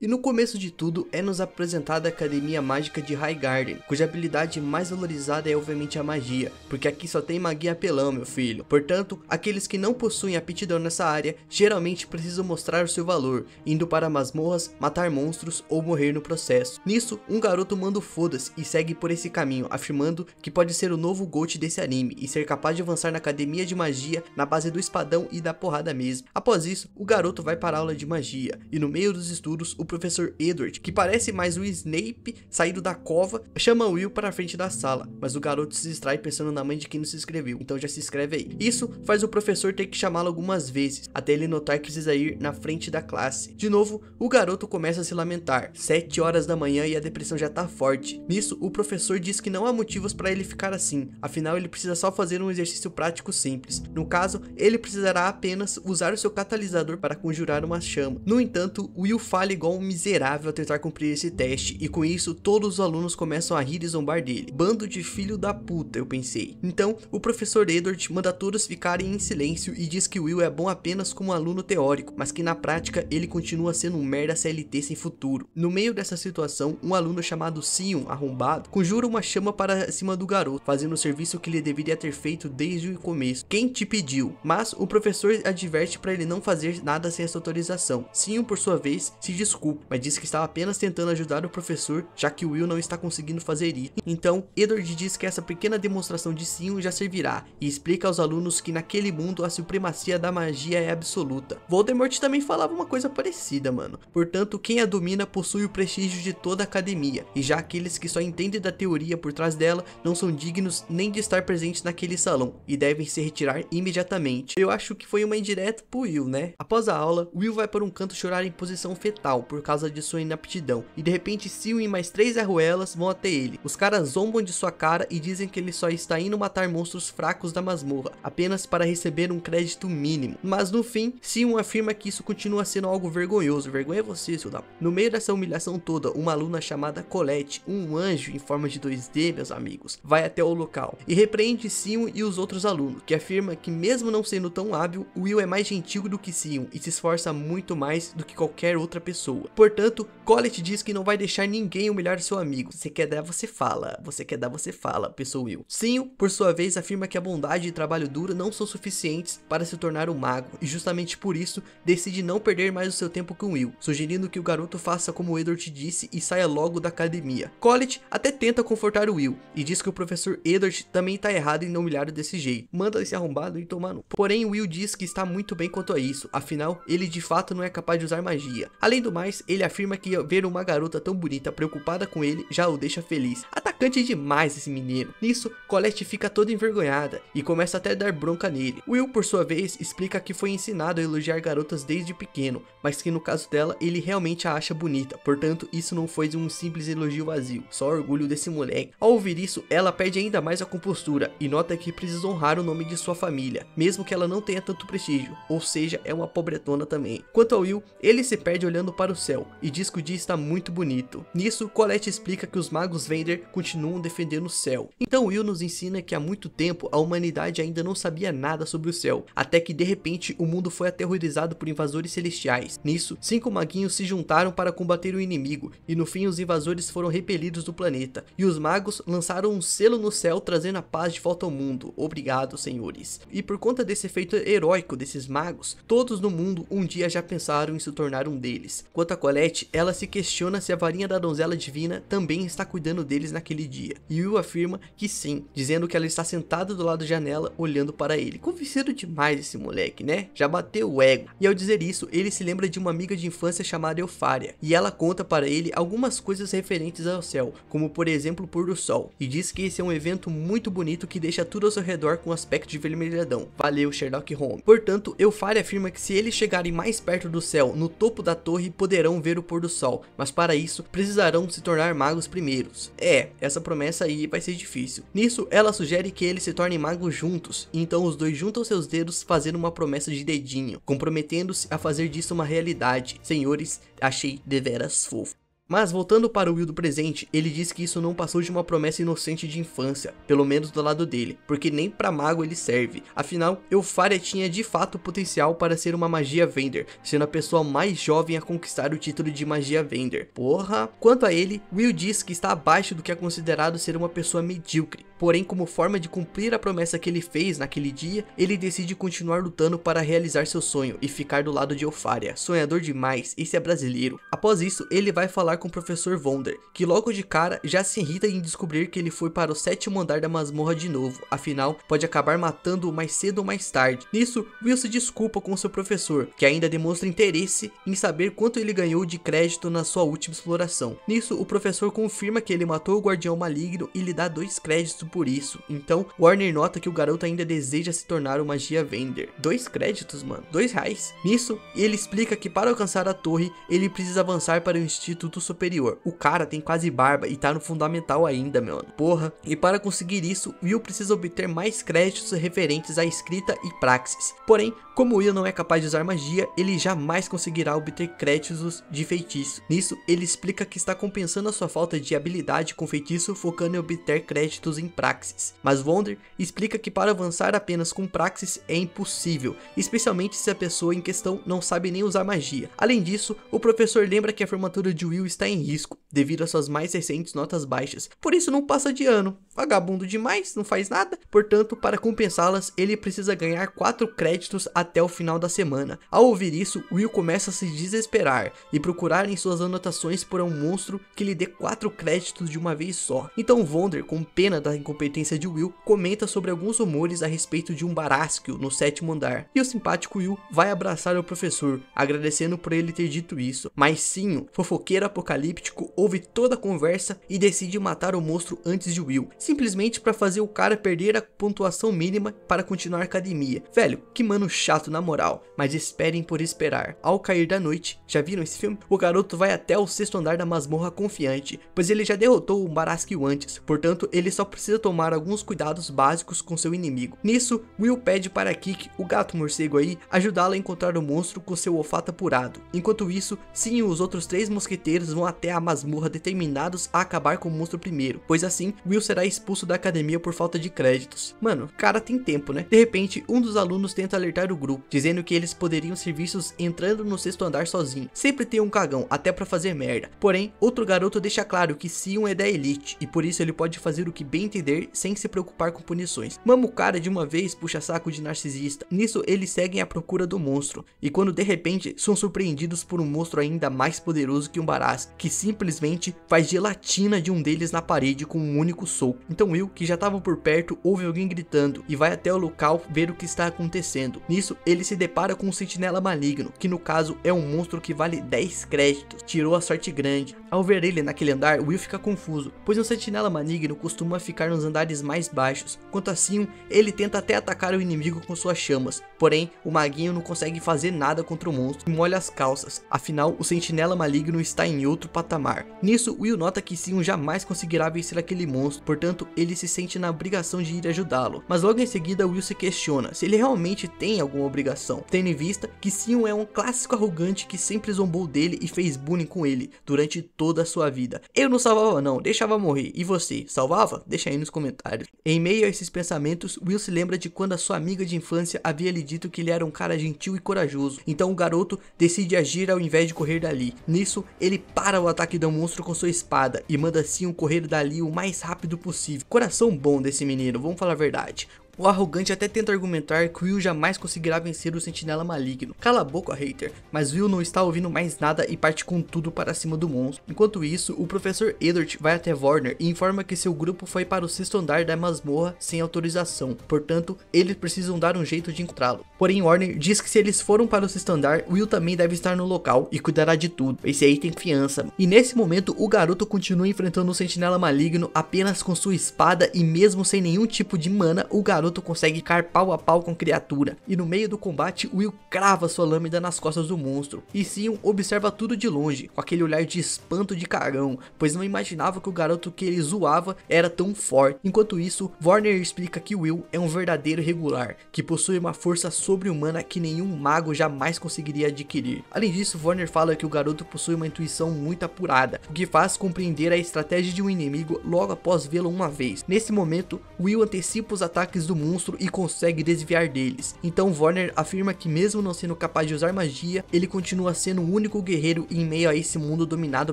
E no começo de tudo é nos apresentada a Academia Mágica de Highgarden, cuja habilidade mais valorizada é obviamente a magia, porque aqui só tem magia apelão, meu filho. Portanto, aqueles que não possuem aptidão nessa área, geralmente precisam mostrar o seu valor, indo para masmorras, matar monstros ou morrer no processo. Nisso, um garoto manda o foda-se e segue por esse caminho, afirmando que pode ser o novo GOAT desse anime e ser capaz de avançar na Academia de Magia na base do espadão e da porrada mesmo. Após isso, o garoto vai para a aula de magia, e no meio dos estudos, o professor Edward, que parece mais o Snape saído da cova, chama Will para a frente da sala, mas o garoto se distrai pensando na mãe de quem não se inscreveu, então já se inscreve aí. Isso faz o professor ter que chamá-lo algumas vezes, até ele notar que precisa ir na frente da classe. De novo, o garoto começa a se lamentar, 7 horas da manhã e a depressão já tá forte. Nisso, o professor diz que não há motivos para ele ficar assim, afinal ele precisa só fazer um exercício prático simples. No caso, ele precisará apenas usar o seu catalisador para conjurar uma chama. No entanto, Will falha igual um miserável a tentar cumprir esse teste, e com isso todos os alunos começam a rir e zombar dele. Bando de filho da puta, eu pensei. Então, o professor Edward manda todos ficarem em silêncio e diz que Will é bom apenas como aluno teórico, mas que na prática ele continua sendo um merda CLT sem futuro. No meio dessa situação, um aluno chamado Sion, arrombado, conjura uma chama para cima do garoto, fazendo o serviço que ele deveria ter feito desde o começo. Quem te pediu? Mas o professor adverte para ele não fazer nada sem essa autorização. Sion, por sua vez, se desculpa, mas diz que estava apenas tentando ajudar o professor, já que Will não está conseguindo fazer isso. Então, Edward diz que essa pequena demonstração de Sion já servirá, e explica aos alunos que naquele mundo a supremacia da magia é absoluta. Voldemort também falava uma coisa parecida, mano. Portanto, quem a domina possui o prestígio de toda a academia, e já aqueles que só entendem da teoria por trás dela não são dignos nem de estar presentes naquele salão, e devem se retirar imediatamente. Eu acho que foi uma indireta pro Will, né? Após a aula, Will vai para um canto chorar em posição fetal por causa de sua inaptidão, e de repente Sion e mais 3 arruelas vão até ele. Os caras zombam de sua cara e dizem que ele só está indo matar monstros fracos da masmorra, apenas para receber um crédito mínimo. Mas no fim, Sion afirma que isso continua sendo algo vergonhoso. Vergonha é você, seu da... No meio dessa humilhação toda, uma aluna chamada Colette, um anjo em forma de 2D, meus amigos, vai até o local e repreende Sion e os outros alunos, que afirma que mesmo não sendo tão hábil, Will é mais gentil do que Sion e se esforça muito mais do que qualquer outra pessoa. Portanto, Colette diz que não vai deixar ninguém humilhar seu amigo. Você quer dar, você fala. Você quer dar, você fala, pensou Will. Sion, por sua vez, afirma que a bondade e trabalho duro não são suficientes para se tornar um mago, e justamente por isso, decide não perder mais o seu tempo com Will, sugerindo que o garoto faça como Edward disse e saia logo da academia. Colette até tenta confortar o Will, e diz que o professor Edward também tá errado em não humilhar desse jeito. Manda esse arrombado e tomar no... Porém, Will diz que está muito bem quanto a isso, afinal, ele de fato não é capaz de usar magia. Além do mais, ele afirma que ver uma garota tão bonita preocupada com ele já o deixa feliz. Atacante demais esse menino. Nisso, Colette fica toda envergonhada e começa até a dar bronca nele. Will, por sua vez, explica que foi ensinado a elogiar garotas desde pequeno, mas que no caso dela, ele realmente a acha bonita. Portanto, isso não foi um simples elogio vazio, só orgulho desse moleque. Ao ouvir isso, ela perde ainda mais a compostura e nota que precisa honrar o nome de sua família, mesmo que ela não tenha tanto prestígio, ou seja, é uma pobretona também. Quanto ao Will, ele se perde olhando para o céu e diz que o dia está muito bonito. Nisso, Colette explica que os magos Vender continuam defendendo o céu. Então Will nos ensina que há muito tempo a humanidade ainda não sabia nada sobre o céu, até que de repente o mundo foi aterrorizado por invasores celestiais. Nisso, 5 maguinhos se juntaram para combater o inimigo, e no fim os invasores foram repelidos do planeta, e os magos lançaram um selo no céu trazendo a paz de volta ao mundo. Obrigado, senhores. E por conta desse feito heróico desses magos, todos no mundo um dia já pensaram em se tornar um deles. Quanto a Colette, ela se questiona se a varinha da donzela divina também está cuidando deles naquele dia, e Will afirma que sim, dizendo que ela está sentada do lado da janela olhando para ele. Convencido demais esse moleque, né? Já bateu o ego. E ao dizer isso, ele se lembra de uma amiga de infância chamada Eupharia, e ela conta para ele algumas coisas referentes ao céu, como por exemplo o pôr do sol, e diz que esse é um evento muito bonito que deixa tudo ao seu redor com aspecto de vermelhidão. Valeu, Sherlock Holmes. Portanto, Eupharia afirma que se eles chegarem mais perto do céu, no topo da torre, poderão ver o pôr do sol, mas para isso precisarão se tornar magos primeiros. Essa promessa aí vai ser difícil. Nisso, ela sugere que eles se tornem magos juntos, e então os dois juntam seus dedos fazendo uma promessa de dedinho, comprometendo-se a fazer disso uma realidade. Senhores, achei deveras fofo. Mas voltando para o Will do presente, ele diz que isso não passou de uma promessa inocente de infância, pelo menos do lado dele, porque nem pra mago ele serve. Afinal, Eupharia tinha de fato potencial para ser uma magia Vender, sendo a pessoa mais jovem a conquistar o título de magia Vender. Porra! Quanto a ele, Will diz que está abaixo do que é considerado ser uma pessoa medíocre. Porém, como forma de cumprir a promessa que ele fez naquele dia, ele decide continuar lutando para realizar seu sonho e ficar do lado de Eupharia. Sonhador demais, esse é brasileiro. Após isso, ele vai falar com o Professor Vonder, que logo de cara já se irrita em descobrir que ele foi para o 7º andar da masmorra de novo, afinal, pode acabar matando-o mais cedo ou mais tarde. Nisso, Will se desculpa com seu professor, que ainda demonstra interesse em saber quanto ele ganhou de crédito na sua última exploração. Nisso, o professor confirma que ele matou o Guardião Maligno e lhe dá 2 créditos por isso. Então, Warner nota que o garoto ainda deseja se tornar uma magia Vender. 2 créditos, mano. R$2. Nisso, ele explica que para alcançar a torre, ele precisa avançar para o Instituto Superior. O cara tem quase barba e tá no fundamental ainda, mano. Porra. E para conseguir isso, Will precisa obter mais créditos referentes à escrita e praxis. Porém, como Will não é capaz de usar magia, ele jamais conseguirá obter créditos de feitiço. Nisso, ele explica que está compensando a sua falta de habilidade com feitiço, focando em obter créditos em praxis. Mas Vonder explica que para avançar apenas com praxis é impossível, especialmente se a pessoa em questão não sabe nem usar magia. Além disso, o professor lembra que a formatura de Will está em risco, devido às suas mais recentes notas baixas. Por isso não passa de ano. Vagabundo demais, não faz nada. Portanto, para compensá-las, ele precisa ganhar 4 créditos até o final da semana. Ao ouvir isso, Will começa a se desesperar e procurar em suas anotações por um monstro que lhe dê 4 créditos de uma vez só. Então Vonder, com pena da incompetência de Will, comenta sobre alguns rumores a respeito de um Baraskio no 7º andar. E o simpático Will vai abraçar o professor, agradecendo por ele ter dito isso. Mas sim, o fofoqueiro apocalíptico ouve toda a conversa e decide matar o monstro antes de Will, simplesmente para fazer o cara perder a pontuação mínima para continuar a academia. Velho, que mano chato na moral, mas esperem por esperar. Ao cair da noite, já viram esse filme? O garoto vai até o 6º andar da masmorra confiante, pois ele já derrotou o Baraskio antes, portanto ele só precisa tomar alguns cuidados básicos com seu inimigo. Nisso, Will pede para Kik, o gato morcego aí, ajudá-lo a encontrar o monstro com seu olfato apurado. Enquanto isso, Sim e os outros 3 mosqueteiros vão até a masmorra determinados a acabar com o monstro primeiro, pois assim, Will será expulso da academia por falta de créditos. Mano, o cara tem tempo, né? De repente, um dos alunos tenta alertar o grupo, dizendo que eles poderiam ser vistos entrando no 6º andar sozinho. Sempre tem um cagão, até pra fazer merda. Porém, outro garoto deixa claro que Sion é da elite, e por isso ele pode fazer o que bem entender sem se preocupar com punições. Mama o cara de uma vez, puxa saco de narcisista. Nisso, eles seguem à procura do monstro, e quando de repente são surpreendidos por um monstro ainda mais poderoso que um Baraskio, que simplesmente faz gelatina de um deles na parede com um único soco. Então Will, que já estava por perto, ouve alguém gritando e vai até o local ver o que está acontecendo. Nisso, ele se depara com um sentinela maligno, que no caso é um monstro que vale 10 créditos. Tirou a sorte grande. Ao ver ele naquele andar, Will fica confuso, pois um sentinela maligno costuma ficar nos andares mais baixos. Quanto assim, ele tenta até atacar o inimigo com suas chamas, porém o maguinho não consegue fazer nada contra o monstro e molha as calças. Afinal, o sentinela maligno está em outro patamar. Nisso, Will nota que Sion jamais conseguirá vencer aquele monstro, portanto ele se sente na obrigação de ir ajudá-lo. Mas logo em seguida, Will se questiona se ele realmente tem alguma obrigação, tendo em vista que Sion é um clássico arrogante que sempre zombou dele e fez bullying com ele durante toda a sua vida. Eu não salvava não, deixava morrer. E você, salvava? Deixa aí nos comentários. Em meio a esses pensamentos, Will se lembra de quando a sua amiga de infância havia lhe dito que ele era um cara gentil e corajoso. Então o garoto decide agir ao invés de correr dali. Nisso, ele para o ataque do monstro com sua espada e manda Sion correr dali o mais rápido possível. Coração bom desse menino, vamos falar a verdade. O arrogante até tenta argumentar que Will jamais conseguirá vencer o sentinela maligno. Cala a boca, hater. Mas Will não está ouvindo mais nada e parte com tudo para cima do monstro. Enquanto isso, o professor Edward vai até Warner e informa que seu grupo foi para o 6º andar da masmorra sem autorização. Portanto, eles precisam dar um jeito de encontrá-lo. Porém, Warner diz que se eles foram para o 6º andar, Will também deve estar no local e cuidará de tudo. Esse aí tem fiança. E nesse momento, o garoto continua enfrentando o sentinela maligno apenas com sua espada e mesmo sem nenhum tipo de mana, o garoto garoto consegue ficar pau a pau com a criatura, e no meio do combate, Will crava sua lâmina nas costas do monstro, e Sion observa tudo de longe, com aquele olhar de espanto de cagão, pois não imaginava que o garoto que ele zoava era tão forte. Enquanto isso, Warner explica que Will é um verdadeiro regular, que possui uma força sobre-humana que nenhum mago jamais conseguiria adquirir. Além disso, Warner fala que o garoto possui uma intuição muito apurada, o que faz compreender a estratégia de um inimigo logo após vê-lo uma vez. Nesse momento, Will antecipa os ataques do monstro e consegue desviar deles. Então Warner afirma que mesmo não sendo capaz de usar magia, ele continua sendo o único guerreiro em meio a esse mundo dominado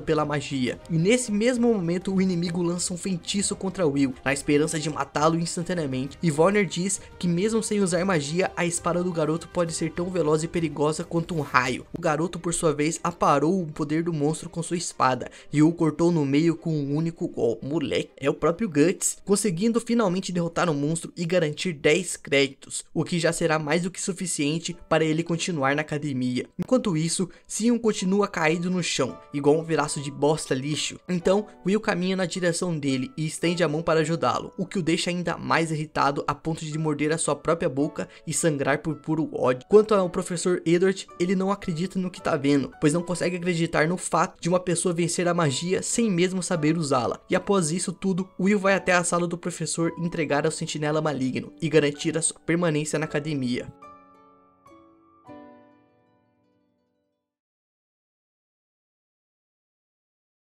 pela magia. E nesse mesmo momento, o inimigo lança um feitiço contra Will, na esperança de matá-lo instantaneamente, e Warner diz que mesmo sem usar magia, a espada do garoto pode ser tão veloz e perigosa quanto um raio. O garoto, por sua vez, aparou o poder do monstro com sua espada, e o cortou no meio com um único golpe. Moleque, é o próprio Guts, conseguindo finalmente derrotar o monstro e garantir 10 créditos, o que já será mais do que suficiente para ele continuar na academia. Enquanto isso, Sion continua caído no chão, igual um pedaço de bosta lixo. Então, Will caminha na direção dele e estende a mão para ajudá-lo, o que o deixa ainda mais irritado a ponto de morder a sua própria boca e sangrar por puro ódio. Quanto ao professor Edward, ele não acredita no que tá vendo, pois não consegue acreditar no fato de uma pessoa vencer a magia sem mesmo saber usá-la. E após isso tudo, Will vai até a sala do professor entregar ao sentinela maligno e garantir a sua permanência na academia.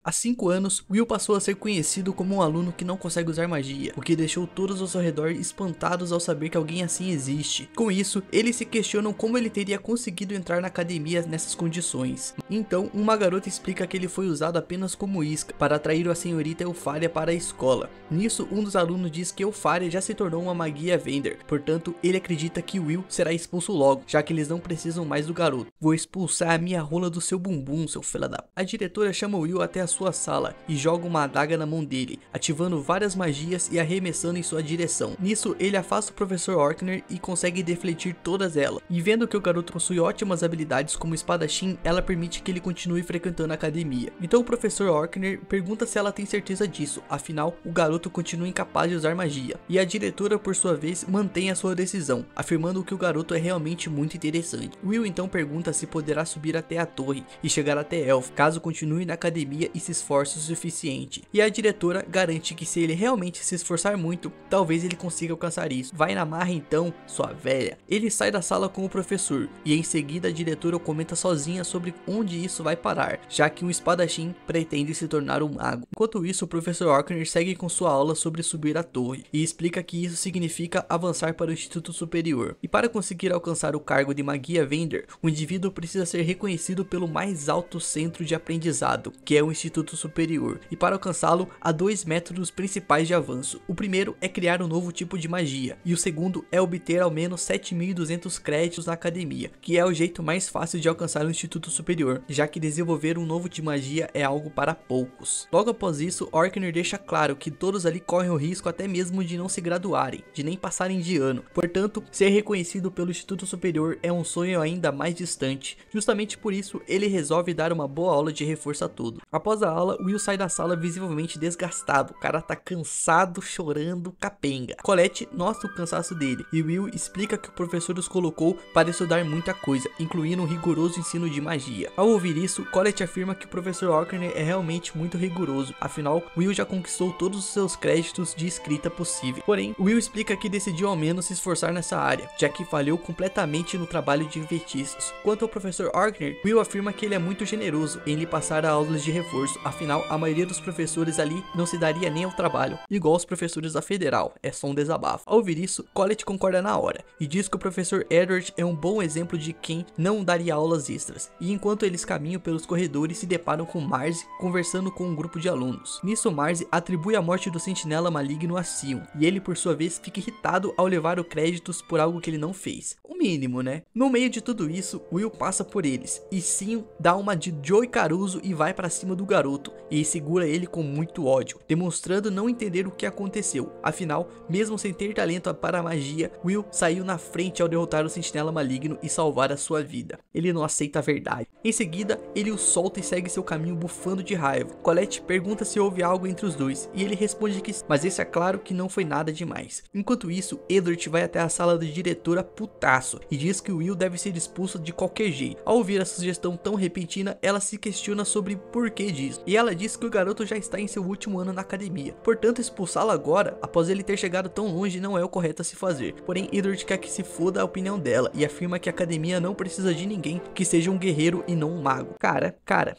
Há 5 anos, Will passou a ser conhecido como um aluno que não consegue usar magia, o que deixou todos ao seu redor espantados ao saber que alguém assim existe. Com isso, eles se questionam como ele teria conseguido entrar na academia nessas condições. Então, uma garota explica que ele foi usado apenas como isca, para atrair a senhorita Eupharia para a escola. Nisso, um dos alunos diz que Eupharia já se tornou uma magia Vender, portanto, ele acredita que Will será expulso logo, já que eles não precisam mais do garoto. Vou expulsar a minha rola do seu bumbum, seu filho da... A diretora chama Will até a sua sala e joga uma adaga na mão dele, ativando várias magias e arremessando em sua direção. Nisso, ele afasta o professor Orkner e consegue defletir todas elas. E vendo que o garoto possui ótimas habilidades como espadachim, ela permite que ele continue frequentando a academia. Então o professor Orkner pergunta se ela tem certeza disso, afinal o garoto continua incapaz de usar magia. E a diretora, por sua vez, mantém a sua decisão, afirmando que o garoto é realmente muito interessante. Will então pergunta se poderá subir até a torre e chegar até Elf, caso continue na academia e se esforce o suficiente. E a diretora garante que se ele realmente se esforçar muito, talvez ele consiga alcançar isso. Vai na marra então, sua velha. Ele sai da sala com o professor e em seguida a diretora comenta sozinha sobre onde isso vai parar, já que um espadachim pretende se tornar um mago. Enquanto isso, o professor Orkner segue com sua aula sobre subir a torre e explica que isso significa avançar para o Instituto Superior. E para conseguir alcançar o cargo de magia Vender, o indivíduo precisa ser reconhecido pelo mais alto centro de aprendizado, que é o Instituto Superior, e para alcançá-lo há 2 métodos principais de avanço. O primeiro é criar um novo tipo de magia, e o segundo é obter ao menos 7.200 créditos na academia, que é o jeito mais fácil de alcançar o Instituto Superior, já que desenvolver um novo tipo de magia é algo para poucos. Logo após isso, Orkner deixa claro que todos ali correm o risco até mesmo de não se graduarem, de nem passarem de ano. Portanto, ser reconhecido pelo Instituto Superior é um sonho ainda mais distante. Justamente por isso, ele resolve dar uma boa aula de reforço a todos. Após a aula, Will sai da sala visivelmente desgastado, o cara tá cansado, chorando, capenga. Colette nota o cansaço dele, e Will explica que o professor os colocou para estudar muita coisa, incluindo um rigoroso ensino de magia. Ao ouvir isso, Colette afirma que o professor Orkner é realmente muito rigoroso, afinal, Will já conquistou todos os seus créditos de escrita possível. Porém, Will explica que decidiu ao menos se esforçar nessa área, já que falhou completamente no trabalho de feitiços. Quanto ao professor Orkner, Will afirma que ele é muito generoso em lhe passar aulas de reforço, afinal a maioria dos professores ali não se daria nem ao trabalho, igual os professores da Federal, é só um desabafo. Ao ouvir isso, Colette concorda na hora, e diz que o professor Edward é um bom exemplo de quem não daria aulas extras, e enquanto eles caminham pelos corredores se deparam com Marzi conversando com um grupo de alunos. Nisso Marzi atribui a morte do sentinela maligno a Sion, e ele por sua vez fica irritado ao levar os créditos por algo que ele não fez. O mínimo, né? No meio de tudo isso, Will passa por eles, e Sion dá uma de Joey Caruso e vai pra cima do garoto. garoto e segura ele com muito ódio, demonstrando não entender o que aconteceu. Afinal, mesmo sem ter talento para a magia, Will saiu na frente ao derrotar o Sentinela Maligno e salvar a sua vida. Ele não aceita a verdade. Em seguida, ele o solta e segue seu caminho bufando de raiva. Colette pergunta se houve algo entre os dois e ele responde que sim, mas deixa claro que não foi nada demais. Enquanto isso, Edward vai até a sala da diretora putaço e diz que Will deve ser expulso de qualquer jeito. Ao ouvir a sugestão tão repentina, ela se questiona sobre por que disso, e ela diz que o garoto já está em seu último ano na academia, portanto expulsá-lo agora, após ele ter chegado tão longe, não é o correto a se fazer. Porém, Edward quer que se foda a opinião dela e afirma que a academia não precisa de ninguém que seja um guerreiro e não um mago. Cara,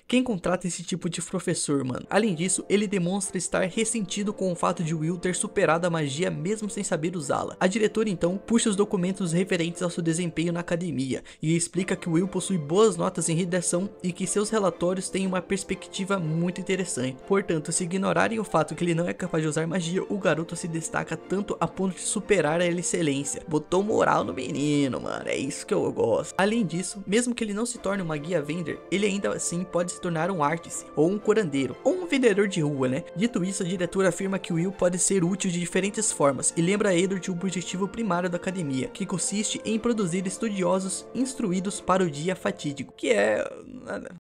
quem contrata esse tipo de professor, mano? Além disso, ele demonstra estar ressentido com o fato de Will ter superado a magia mesmo sem saber usá-la. A diretora então puxa os documentos referentes ao seu desempenho na academia e explica que Will possui boas notas em redação e que seus relatórios têm uma perspectiva muito interessante. Portanto, se ignorarem o fato que ele não é capaz de usar magia, o garoto se destaca tanto a ponto de superar a excelência. Botou moral no menino, mano, é isso que eu gosto. Além disso, mesmo que ele não se torne uma guia vender, ele ainda assim pode se tornar um artífice, ou um curandeiro, ou um vendedor de rua, né? Dito isso, a diretora afirma que Will pode ser útil de diferentes formas e lembra a Edward o objetivo primário da academia, que consiste em produzir estudiosos instruídos para o dia fatídico, que é...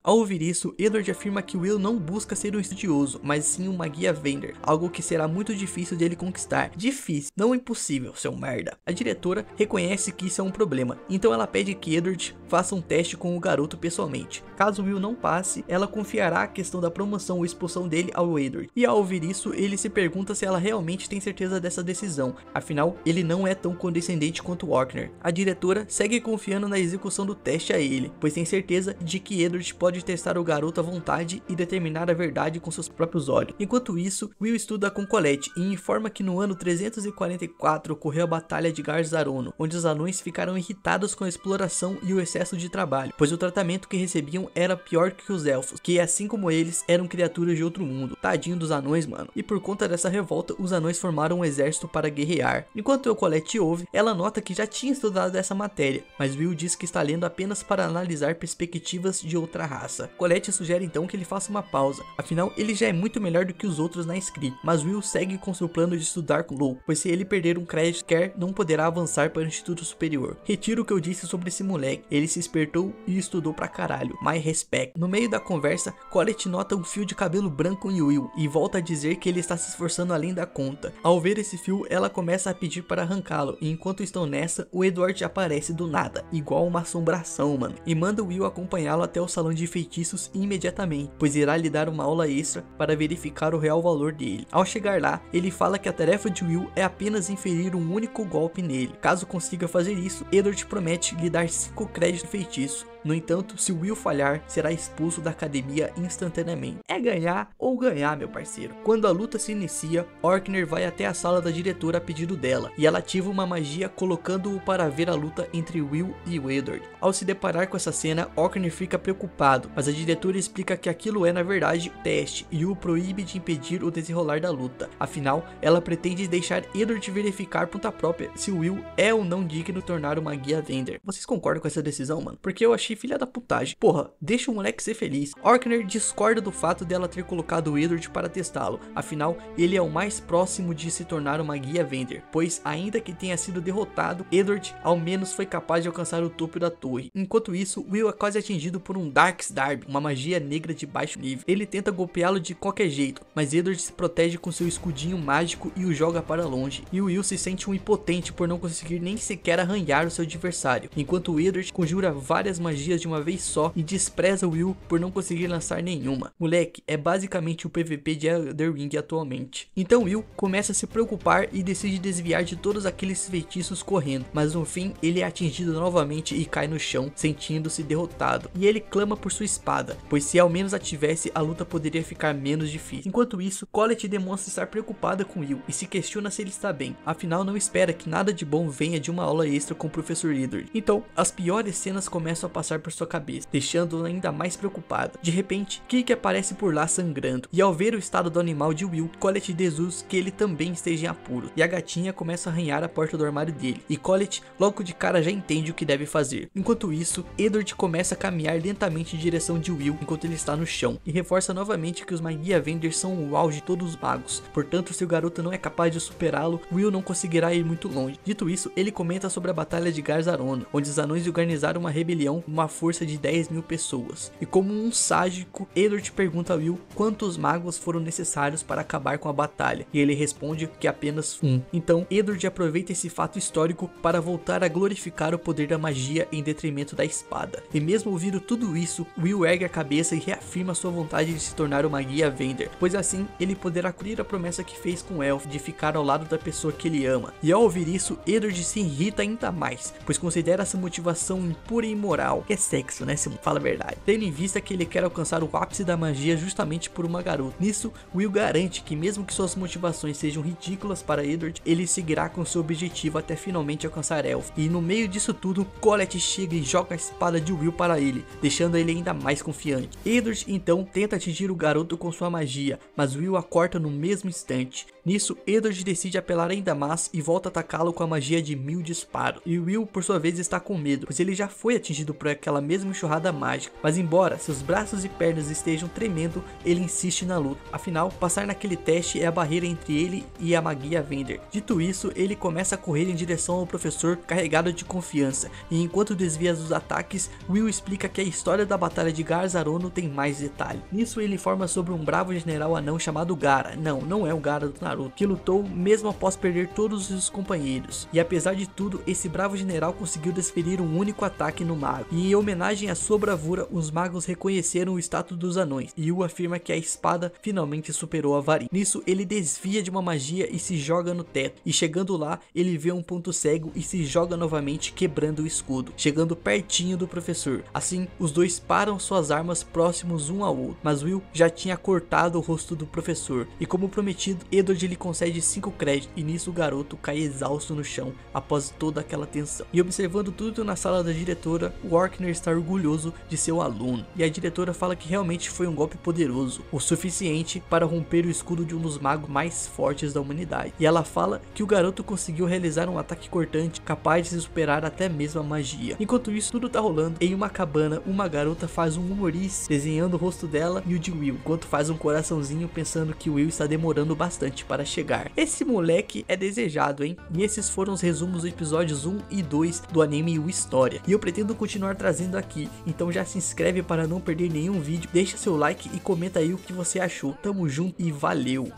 Ao ouvir isso, Edward afirma que Will não busca ser um estudioso, mas sim uma guia vender, algo que será muito difícil de ele conquistar. Difícil, não impossível, seu merda. A diretora reconhece que isso é um problema, então ela pede que Edward faça um teste com o garoto pessoalmente. Caso Will não passe, ela confiará a questão da promoção ou expulsão dele ao Edward. E ao ouvir isso, ele se pergunta se ela realmente tem certeza dessa decisão, afinal, ele não é tão condescendente quanto Orkner. A diretora segue confiando na execução do teste a ele, pois tem certeza de que Edward pode testar o garoto à vontade e determinar a verdade com seus próprios olhos. Enquanto isso, Will estuda com Colette e informa que no ano 344 ocorreu a Batalha de Garzarono, onde os anões ficaram irritados com a exploração e o excesso de trabalho, pois o tratamento que recebiam era pior que os elfos, que assim como eles, eram criaturas de outro mundo. Tadinho dos anões, mano. E por conta dessa revolta, os anões formaram um exército para guerrear. Enquanto a Colette ouve, ela nota que já tinha estudado essa matéria, mas Will diz que está lendo apenas para analisar perspectivas de outra raça. Colette sugere então que ele faça uma pausa, afinal ele já é muito melhor do que os outros na escrita, mas Will segue com seu plano de estudar com Lou, pois se ele perder um crédito sequer, não poderá avançar para o Instituto Superior. Retiro o que eu disse sobre esse moleque, ele se espertou e estudou pra caralho, my respect. No meio da conversa, Colette nota um fio de cabelo branco em Will e volta a dizer que ele está se esforçando além da conta. Ao ver esse fio, ela começa a pedir para arrancá-lo, e enquanto estão nessa, o Edward aparece do nada, igual uma assombração, mano, e manda Will acompanhá-lo até o salão de feitiços imediatamente, pois irá lhe dar uma aula extra para verificar o real valor dele. Ao chegar lá, ele fala que a tarefa de Will é apenas inferir um único golpe nele. Caso consiga fazer isso, Edward promete lhe dar 5 créditos de feitiço. No entanto, se Will falhar, será expulso da academia instantaneamente. É ganhar ou ganhar, meu parceiro. Quando a luta se inicia, Orkner vai até a sala da diretora a pedido dela, e ela ativa uma magia colocando-o para ver a luta entre Will e o Edward. Ao se deparar com essa cena, Orkner fica preocupado, mas a diretora explica que aquilo é na verdade teste, e o proíbe de impedir o desenrolar da luta. Afinal, ela pretende deixar Edward verificar por conta própria se Will é ou não digno de tornar uma guia vender. Vocês concordam com essa decisão, mano? Porque eu achei filha da putagem. Porra, deixa o moleque ser feliz. Orkner discorda do fato dela ter colocado o Edward para testá-lo, afinal, ele é o mais próximo de se tornar uma guia vender, pois ainda que tenha sido derrotado, Edward ao menos foi capaz de alcançar o topo da torre. Enquanto isso, Will é quase atingido por um Dark's Darb, uma magia negra de baixo nível. Ele tenta golpeá-lo de qualquer jeito, mas Edward se protege com seu escudinho mágico e o joga para longe, e Will se sente um impotente por não conseguir nem sequer arranhar o seu adversário, enquanto Edward conjura várias magias de uma vez só e despreza Will por não conseguir lançar nenhuma. Moleque, é basicamente o PVP de Elden Ring atualmente. Então Will começa a se preocupar e decide desviar de todos aqueles feitiços correndo, mas no fim ele é atingido novamente e cai no chão, sentindo-se derrotado. E ele clama por sua espada, pois se ao menos a tivesse, a luta poderia ficar menos difícil. Enquanto isso, Colette demonstra estar preocupada com Will e se questiona se ele está bem, afinal não espera que nada de bom venha de uma aula extra com o Professor Edward. Então, as piores cenas começam a passar passar por sua cabeça, deixando-o ainda mais preocupado. De repente, Kirk aparece por lá sangrando, e ao ver o estado do animal de Will, Colette deduz que ele também esteja em apuros, e a gatinha começa a arranhar a porta do armário dele, e Colette logo de cara já entende o que deve fazer. Enquanto isso, Edward começa a caminhar lentamente em direção de Will enquanto ele está no chão, e reforça novamente que os Magia Vendors são o auge de todos os magos, portanto se o garoto não é capaz de superá-lo, Will não conseguirá ir muito longe. Dito isso, ele comenta sobre a batalha de Garzarono, onde os anões organizaram uma rebelião com uma força de 10.000 pessoas, e como um sádico, Edward pergunta a Will quantos magos foram necessários para acabar com a batalha, e ele responde que apenas um. Então Edward aproveita esse fato histórico para voltar a glorificar o poder da magia em detrimento da espada, e mesmo ouvindo tudo isso, Will ergue a cabeça e reafirma sua vontade de se tornar uma Magia Vendor, pois assim ele poderá cumprir a promessa que fez com Elf de ficar ao lado da pessoa que ele ama. E ao ouvir isso, Edward se irrita ainda mais, pois considera essa motivação impura e imoral, que é sexo, né, se fala a verdade, tendo em vista que ele quer alcançar o ápice da magia justamente por uma garota. Nisso, Will garante que mesmo que suas motivações sejam ridículas para Edward, ele seguirá com seu objetivo até finalmente alcançar Elf. E no meio disso tudo, Colette chega e joga a espada de Will para ele, deixando ele ainda mais confiante. Edward então tenta atingir o garoto com sua magia, mas Will a corta no mesmo instante. Nisso, Edward decide apelar ainda mais e volta a atacá-lo com a magia de 1000 disparos. E Will, por sua vez, está com medo, pois ele já foi atingido por aquela mesma enxurrada mágica. Mas embora seus braços e pernas estejam tremendo, ele insiste na luta. Afinal, passar naquele teste é a barreira entre ele e a Magia Vendor. Dito isso, ele começa a correr em direção ao professor carregado de confiança. E enquanto desvia dos ataques, Will explica que a história da batalha de Garzarono tem mais detalhe. Nisso, ele informa sobre um bravo general anão chamado Gaara. Não é o Gaara do Naruto, que lutou mesmo após perder todos os companheiros. E apesar de tudo, esse bravo general conseguiu desferir um único ataque no mago. E em homenagem à sua bravura, os magos reconheceram o status dos anões. E Will afirma que a espada finalmente superou a varinha. Nisso, ele desvia de uma magia e se joga no teto. E chegando lá, ele vê um ponto cego e se joga novamente, quebrando o escudo, chegando pertinho do professor. Assim, os dois param suas armas próximos um ao outro. Mas Will já tinha cortado o rosto do professor. E como prometido, Edward lhe concede 5 créditos. E nisso o garoto cai exausto no chão após toda aquela tensão. E observando tudo na sala da diretora, o Orkner está orgulhoso de seu aluno. E a diretora fala que realmente foi um golpe poderoso, o suficiente para romper o escudo de um dos magos mais fortes da humanidade. E ela fala que o garoto conseguiu realizar um ataque cortante capaz de superar até mesmo a magia. Enquanto isso tudo tá rolando, em uma cabana, uma garota faz um humorice desenhando o rosto dela e o de Will, enquanto faz um coraçãozinho pensando que Will está demorando bastante para chegar. Esse moleque é desejado, hein? E esses foram os resumos dos episódios 1 e 2 do anime Will História. E eu pretendo continuar trazendo aqui, então já se inscreve para não perder nenhum vídeo, deixa seu like e comenta aí o que você achou. Tamo junto e valeu!